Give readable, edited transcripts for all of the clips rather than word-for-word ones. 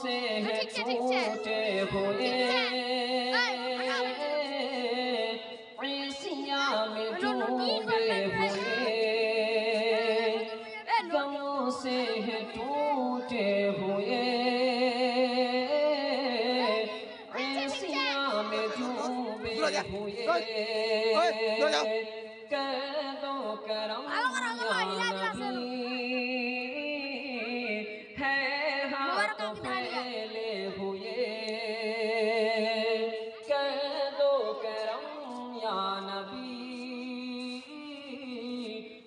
से है टूटे हुए ऐसिया में डूबे हुए गमों से है टूटे हुए ऐसिया में डूबे हुए कर दो करम या नबी है हाथ फैले हुए कर दो करम या नबी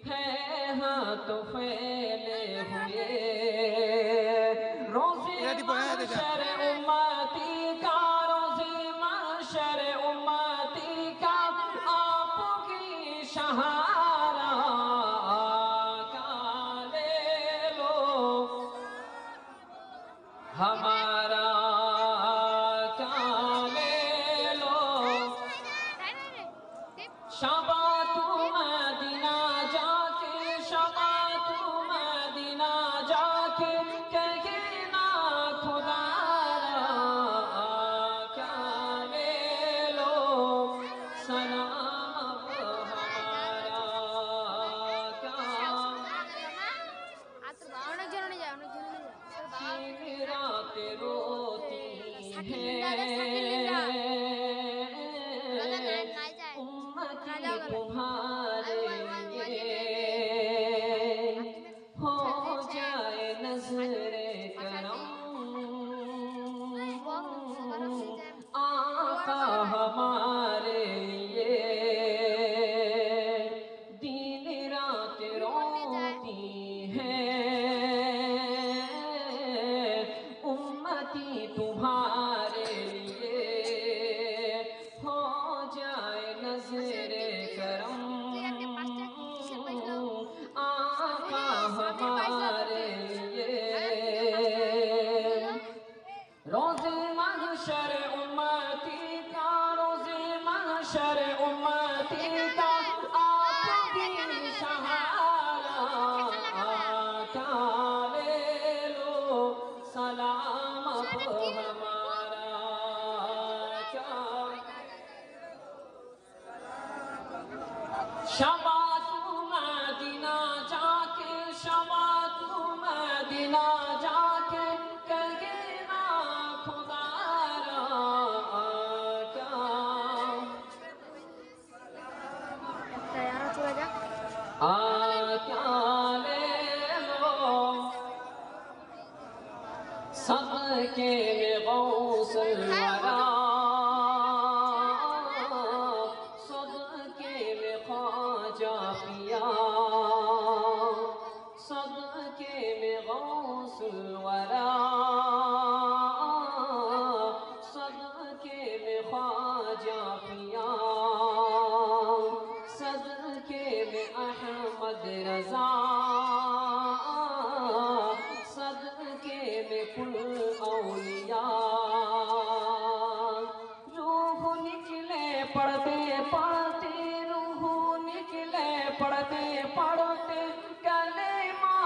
है हाथ फैले हुए रोज़े महशर उम्मती का रोज़े महशर उम्मती का आपकी सहारा का ले लो हमारा का ले लो शबा तू मदीना जाके शबा तू मदीना जाके कहे ना खुदा का ले लो सलाम हमारा का रात रोती है उम्मती तुम्हारे लिए हो जाए नजरे करम आका हमारे लिए दिन रात रोती है उम्मती तुम्हारे लिए हो जाए नजरे करम आका हमारे लिए रोज़े महशर उम्मती का रोज़े महशर उम्मती का आपकी सहारा का ले लो सलाम हमारा का शबा तू मदीना जाके शबा तू मदीना जाके कहे ना खुदा क्या ले लो सबके में गौसल वरा सबके में ख्वाजा पिया सबके में गौसल वरा सबके में ख्वाजा पिया सदके में अहमद रजा सदके में कुल औलिया रूह निकले पढ़ते पढ़ते रूह निकले पढ़ते पढ़ते कलेमा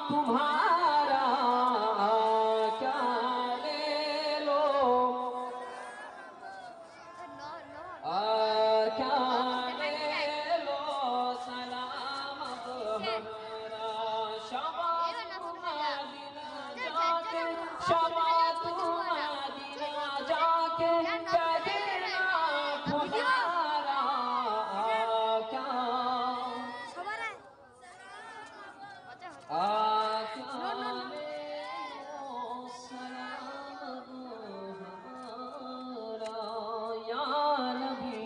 तुम्हारा क्या ले लो क्या ले लो सलाम हमारा शबा तू मदीना जाके शबा तू मदीना जाके कहे ना खुदारा क्या क्या ले लो सलाम हमारा या नबी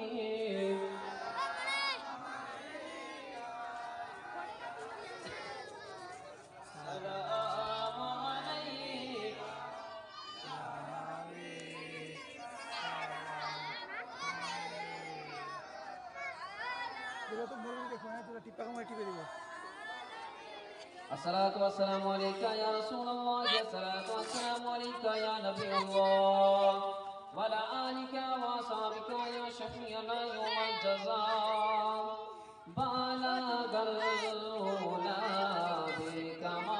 सलाम अलैक अस्सलातु वस्सलामु अलैका या रसूलल्लाह अस्सलातु वस्सलामु अलैका या नबी अल्लाह व अला आलिका व असहाबिका या शफीअना यौमल जज़ा बालगल उला बिकमालिही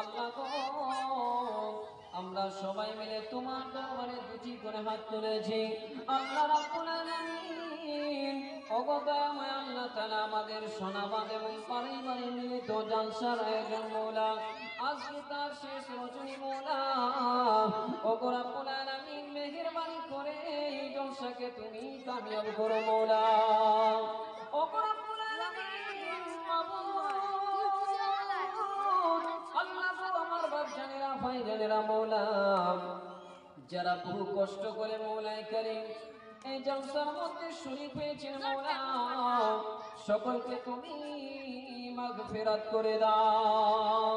আল্লাহ গো আমরা সবাই মিলে তোমার দরবারে দুটি করে হাত তুলেছি আল্লাহ রাব্বুল আলামিন ওগো দয়াময় আল্লাহ তাআলা আমাদের শোনাবাদ এবং পারিবারিক মিলিত জলসার আয়োজন মওলা আজকে তার শেষ রজনী মওলা ওগো রাব্বুল আলামিন মেহেরবানি করে এই জলসাকে তুমি কামিয়াব করো মওলা ওগো রাব্বুল আলামিন আল্লাহ গো আমার বাপজানেরা ভাইজানেরা মওলা যারা বহু কষ্ট করে মওলায়ে কারীম এই জলসার মধ্যে শরীক হয়েছেন মওলা সকলকে তুমি মাগফিরাত করে দাও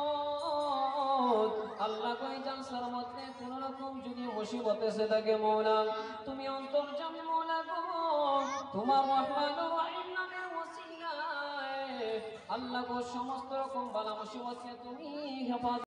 মাওলাদ আল্লাহ কই জলসার মধ্যে কোন রকম যদি মুসিবত এসে থাকে মওলা তুমি অন্তর্যামী মওলা গো তোমার রহমানুর রহিম নামের ওসিলায় আল্লাহ গো সমস্ত রকম বালা মুসিবতকে তুমি হেফাজত